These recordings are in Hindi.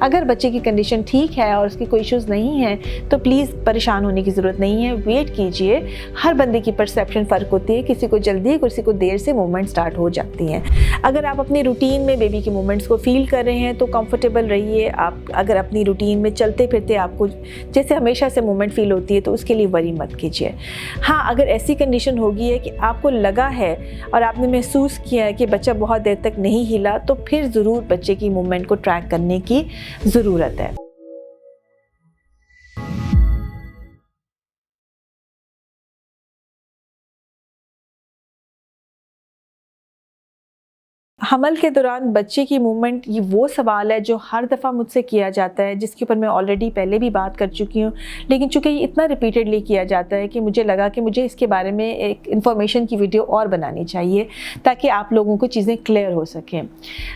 अगर बच्चे की कंडीशन ठीक है और उसकी कोई इश्यूज़ नहीं है तो प्लीज़ परेशान होने की ज़रूरत नहीं है, वेट कीजिए। हर बंदे की परसेप्शन फ़र्क होती है, किसी को जल्दी किसी को देर से मूवमेंट स्टार्ट हो जाती हैं। अगर आप अपनी रूटीन में बेबी के मूवमेंट्स को फील कर रहे हैं तो कंफर्टेबल रहिए। आप अगर अपनी रूटीन में चलते फिरते आपको जैसे हमेशा से मूवमेंट फील होती है तो उसके लिए वरी मत कीजिए। हाँ, अगर ऐसी कंडीशन होगी है कि आपको लगा है और आपने महसूस किया है कि बच्चा बहुत देर तक नहीं हिला तो फिर ज़रूर बच्चे की मूवमेंट को ट्रैक करने की ज़रूरत है। हमल के दौरान बच्चे की मूवमेंट, ये वो सवाल है जो हर दफ़ा मुझसे किया जाता है, जिसके ऊपर मैं ऑलरेडी पहले भी बात कर चुकी हूँ, लेकिन चूँकि ये इतना रिपीटेडली किया जाता है कि मुझे लगा कि मुझे इसके बारे में एक इन्फॉर्मेशन की वीडियो और बनानी चाहिए ताकि आप लोगों को चीज़ें क्लियर हो सकें।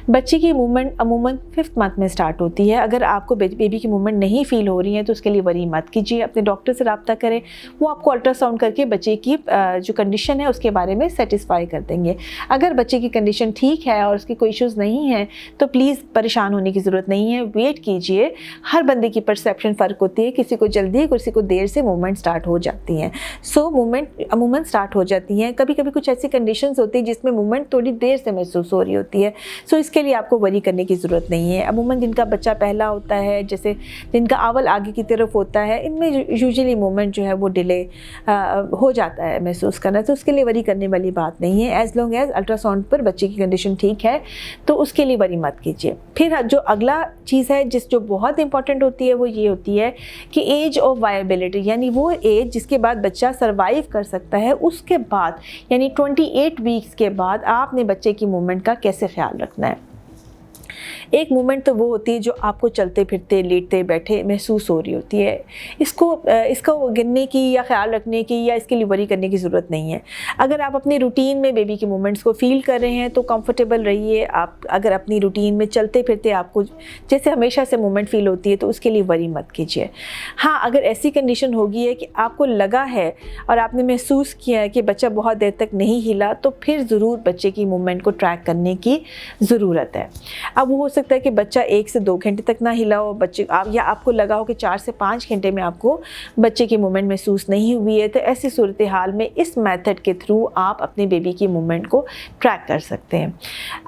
बच्चे की मूवमेंट अमूमन 5th मंथ में स्टार्ट होती है। अगर आपको बेबी की मूवमेंट नहीं फ़ील हो रही है तो उसके लिए वरी मत कीजिए, अपने डॉक्टर से रब्ता करें, वो आपको अल्ट्रासाउंड करके बच्चे की जो कंडीशन है उसके बारे में सेटिस्फाई कर देंगे। अगर बच्चे की कंडीशन ठीक है और उसकी कोई इश्यूज़ नहीं है तो प्लीज़ परेशान होने की ज़रूरत नहीं है, वेट कीजिए। हर बंदे की परसेप्शन फ़र्क होती है, किसी को जल्दी किसी को देर से मूवमेंट स्टार्ट हो जाती हैं। सो मूवमेंट अमूमन स्टार्ट हो जाती हैं। कभी कभी कुछ ऐसी कंडीशंस होती है जिसमें मूवमेंट थोड़ी देर से महसूस हो रही होती है, सो इसके लिए आपको वरी करने की ज़रूरत नहीं है। अमूमन जिनका बच्चा पहला होता है, जैसे जिनका अव्वल आगे की तरफ होता है, इनमें यूजुअली मूवमेंट जो है वो डिले हो जाता है महसूस करना, तो उसके लिए वरी करने वाली बात नहीं है। एज़ लॉन्ग एज़ अल्ट्रासाउंड पर बच्चे की कंडीशन ठीक है तो उसके लिए वरी मत कीजिए। फिर जो अगला चीज़ है जो बहुत इंपॉर्टेंट होती है वो ये होती है कि एज ऑफ वायबिलिटी, यानी वो एज जिसके बाद बच्चा सर्वाइव कर सकता है, उसके बाद यानी 28 वीक्स के बाद आपने बच्चे की मूवमेंट का कैसे ख्याल रखना है। एक मूवमेंट तो वो होती है जो आपको चलते फिरते लेटते बैठे महसूस हो रही होती है, इसको गिनने की या ख्याल रखने की या इसके लिए वरी करने की ज़रूरत नहीं है। अगर आप अपनी रूटीन में बेबी के मूवमेंट्स को फील कर रहे हैं तो कंफर्टेबल रहिए। आप अगर अपनी रूटीन में चलते फिरते आपको जैसे हमेशा से मूवमेंट फील होती है तो उसके लिए वरी मत कीजिए। हाँ, अगर ऐसी कंडीशन होगी है कि आपको लगा है और आपने महसूस किया है कि बच्चा बहुत देर तक नहीं हिला तो फिर ज़रूर बच्चे की मूवमेंट को ट्रैक करने की ज़रूरत है। अब वो हो सकता है कि बच्चा 1 से 2 घंटे तक ना हिला हो, या आपको लगा हो कि 4 से 5 घंटे में आपको बच्चे की मूवमेंट महसूस नहीं हुई है, तो ऐसी सूरत हाल में इस मेथड के थ्रू आप अपने बेबी की मूवमेंट को ट्रैक कर सकते हैं।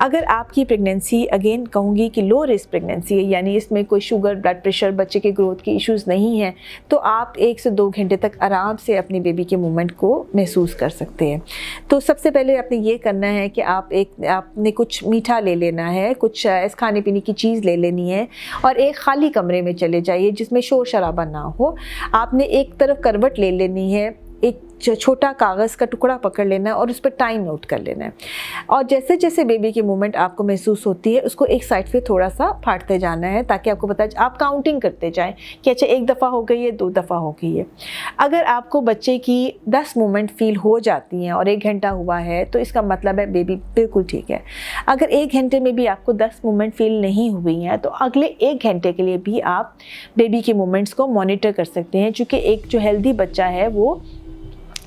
अगर आपकी प्रेगनेंसी, अगेन कहूँगी कि लो रिस्क प्रेगनेंसी है, यानी इसमें कोई शुगर, ब्लड प्रेशर, बच्चे के ग्रोथ की इश्यूज़ नहीं हैं, तो आप 1 से 2 घंटे तक आराम से अपनी बेबी के मूवमेंट को महसूस कर सकते हैं। तो सबसे पहले आपने ये करना है कि आपने कुछ मीठा ले लेना है, कुछ खाने पीने की चीज़ ले लेनी है और एक खाली कमरे में चले जाइए जिसमें शोर शराबा ना हो। आपने एक तरफ करवट ले लेनी है, एक छोटा कागज़ का टुकड़ा पकड़ लेना है और उस पर टाइम नोट कर लेना है, और जैसे जैसे बेबी की मूवमेंट आपको महसूस होती है उसको एक साइड पे थोड़ा सा फाड़ते जाना है ताकि आपको पता है, आप काउंटिंग करते जाएं कि अच्छा 1 दफ़ा हो गई है, 2 दफ़ा हो गई है। अगर आपको बच्चे की 10 मूवमेंट फील हो जाती हैं और 1 घंटा हुआ है तो इसका मतलब है बेबी बिल्कुल ठीक है। अगर 1 घंटे में भी आपको 10 मूवमेंट फील नहीं हुई हैं तो अगले 1 घंटे के लिए भी आप बेबी की मूवमेंट्स को मॉनिटर कर सकते हैं, चूँकि एक जो हेल्दी बच्चा है वो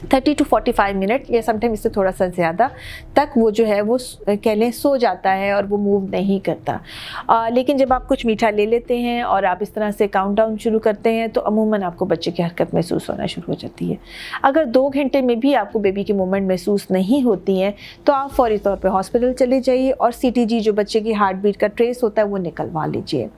30 to 45 मिनट या समटाइम इससे थोड़ा सा ज़्यादा तक वो जो है वो कह लें सो जाता है और वो मूव नहीं करता। लेकिन जब आप कुछ मीठा ले लेते हैं और आप इस तरह से काउंटडाउन शुरू करते हैं तो अमूमन आपको बच्चे की हरकत महसूस होना शुरू हो जाती है। अगर 2 घंटे में भी आपको बेबी की मूवमेंट महसूस नहीं होती हैं तो आप फौरी तौर पर हॉस्पिटल चले जाइए और CTG जो बच्चे की हार्ट बीट का ट्रेस होता है वो निकलवा लीजिए।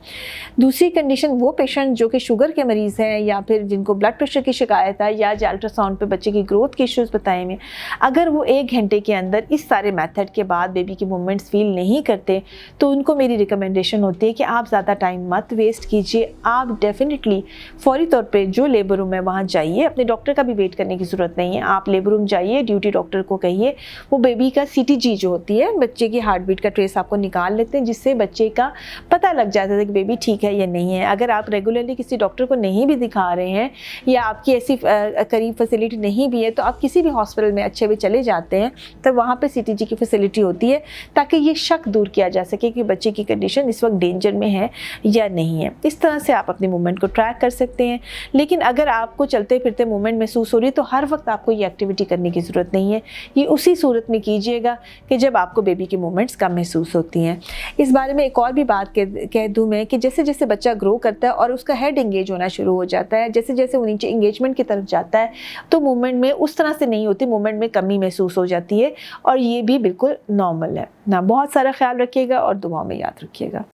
दूसरी कंडीशन, वो पेशेंट जो कि शुगर के मरीज़ हैं या फिर जिनको ब्लड प्रेशर की शिकायत है या जो अल्ट्रासाउंड पर बच्चे की ग्रोथ के इश्यूज़ बताए में, अगर वो 1 घंटे के अंदर इस सारे मेथड के बाद बेबी की मूवमेंट्स फील नहीं करते तो उनको मेरी रिकमेंडेशन होती है कि आप ज़्यादा टाइम मत वेस्ट कीजिए। आप डेफिनेटली फौरी तौर पे जो लेबर रूम है वहाँ जाइए, अपने डॉक्टर का भी वेट करने की ज़रूरत नहीं है। आप लेबर रूम जाइए, ड्यूटी डॉक्टर को कहिए वो बेबी का CTG जो होती है, बच्चे की हार्ट बीट का ट्रेस आपको निकाल लेते हैं, जिससे बच्चे का पता लग जाता है कि बेबी ठीक है या नहीं है। अगर आप रेगुलरली किसी डॉक्टर को नहीं भी दिखा रहे हैं या आपकी ऐसी करीब फैसिलिटी नहीं भी भी है तो आप किसी भी हॉस्पिटल में अच्छे में चले जाते हैं तब वहाँ पे CTG की फैसिलिटी होती है ताकि ये शक दूर किया जा सके कि बच्चे की कंडीशन इस वक्त डेंजर में है या नहीं है। इस तरह से आप अपने मूवमेंट को ट्रैक कर सकते हैं। लेकिन अगर आपको चलते फिरते मूवमेंट महसूस हो रही है तो हर वक्त आपको ये एक्टिविटी करने की ज़रूरत नहीं है। ये उसी सूरत में कीजिएगा कि जब आपको बेबी की मूवमेंट्स कम महसूस होती हैं। इस बारे में एक और भी बात कह दूँ मैं कि जैसे जैसे बच्चा ग्रो करता है और उसका हेड इंगेज होना शुरू हो जाता है, जैसे जैसे वो नीचे इंगेजमेंट की तरफ जाता है तो मूवमेंट में उस तरह से नहीं होती, मूवमेंट में कमी महसूस हो जाती है और ये भी बिल्कुल नॉर्मल है ना। बहुत सारा ख्याल रखिएगा और दुआओं में याद रखिएगा।